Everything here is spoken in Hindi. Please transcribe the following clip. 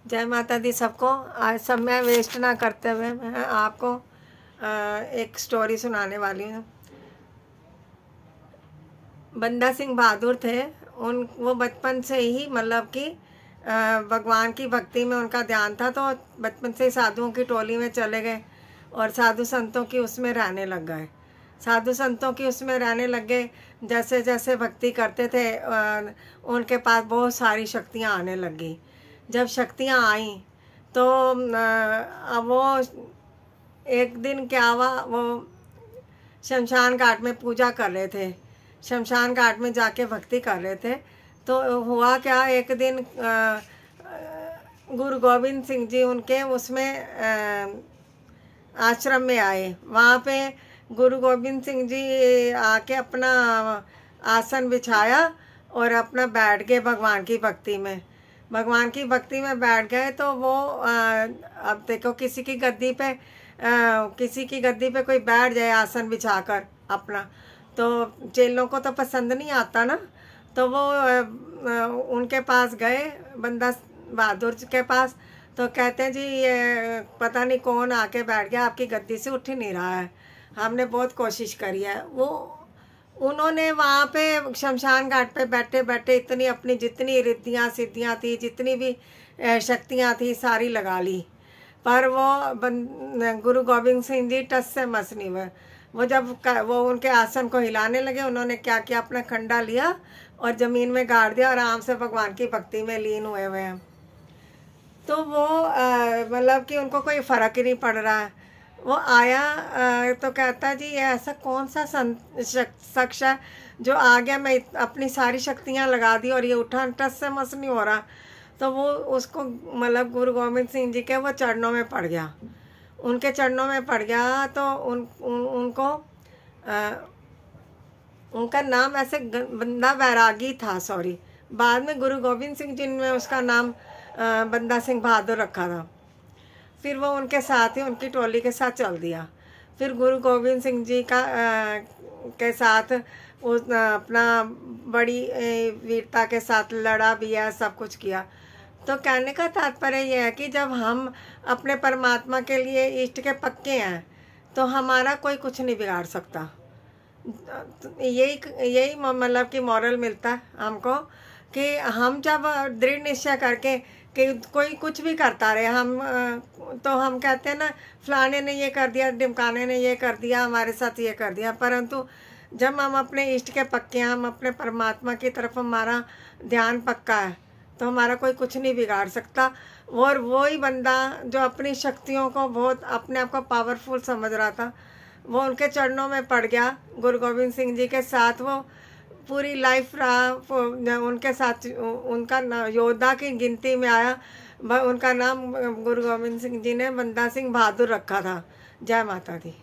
जय माता दी सबको। आज समय वेस्ट ना करते हुए मैं आपको एक स्टोरी सुनाने वाली हूँ। बंदा सिंह बहादुर थे। वो बचपन से ही मतलब कि भगवान की भक्ति में उनका ध्यान था, तो बचपन से ही साधुओं की टोली में चले गए और साधु संतों की उसमें रहने लग गए। साधु संतों की उसमें रहने लग गए। जैसे जैसे भक्ति करते थे उनके पास बहुत सारी शक्तियाँ आने लग गई। जब शक्तियाँ आई तो अब वो एक दिन क्या हुआ, वो शमशान घाट में पूजा कर रहे थे, शमशान घाट में जाके भक्ति कर रहे थे। तो हुआ क्या, एक दिन गुरु गोविंद सिंह जी उनके उसमें आश्रम में आए। वहाँ पे गुरु गोविंद सिंह जी आके अपना आसन बिछाया और अपना बैठ गए भगवान की भक्ति में। भगवान की भक्ति में बैठ गए तो वो अब देखो किसी की गद्दी पे कोई बैठ जाए आसन बिछाकर अपना, तो चेलों को तो पसंद नहीं आता ना। तो वो उनके पास गए, बंदा बहादुर के पास। तो कहते हैं जी ये पता नहीं कौन आके बैठ गया, आपकी गद्दी से उठ ही नहीं रहा है, हमने बहुत कोशिश करी है। उन्होंने वहाँ पे शमशान घाट पे बैठे बैठे इतनी अपनी जितनी रिद्धियाँ सिद्धियाँ थी, जितनी भी शक्तियाँ थी सारी लगा ली, पर वो गुरु गोविंद सिंह जी टस से मस नहीं हुए। वो जब वो उनके आसन को हिलाने लगे, उन्होंने क्या किया, अपना खंडा लिया और ज़मीन में गाड़ दिया, आराम से भगवान की भक्ति में लीन हुए हुए हैं। तो वो मतलब कि उनको कोई फ़र्क ही नहीं पड़ रहा है। वो आया तो कहता जी ये ऐसा कौन सा शख्स है जो आ गया, मैं अपनी सारी शक्तियाँ लगा दी और ये उठा टस से मस नहीं हो रहा। तो वो उसको मतलब गुरु गोविंद सिंह जी के वो चरणों में पड़ गया, उनके चरणों में पड़ गया। तो उनको उनका नाम ऐसे बंदा बैरागी था, सॉरी, बाद में गुरु गोविंद सिंह जी ने उसका नाम बंदा सिंह बहादुर रखा था। फिर वो उनके साथ ही उनकी टोली के साथ चल दिया। फिर गुरु गोविंद सिंह जी के साथ उस अपना बड़ी वीरता के साथ लड़ा भी है, सब कुछ किया। तो कहने का तात्पर्य यह है कि जब हम अपने परमात्मा के लिए इष्ट के पक्के हैं तो हमारा कोई कुछ नहीं बिगाड़ सकता। यही मतलब कि मॉरल मिलता है हमको कि हम जब दृढ़ निश्चय करके कि कोई कुछ भी करता रहे, तो हम कहते हैं ना फलाने ने ये कर दिया, ढिमकाने ने ये कर दिया, हमारे साथ ये कर दिया। परंतु जब हम अपने इष्ट के पक्के हैं, हम अपने परमात्मा की तरफ हमारा ध्यान पक्का है, तो हमारा कोई कुछ नहीं बिगाड़ सकता। और वही बंदा जो अपनी शक्तियों को बहुत अपने आप को पावरफुल समझ रहा था, वो उनके चरणों में पड़ गया। गुरु गोविंद सिंह जी के साथ वो पूरी लाइफ रहा, उनके साथ उनका योद्धा की गिनती में आया। उनका नाम गुरु गोविंद सिंह जी ने बंदा सिंह बहादुर रखा था। जय माता दी।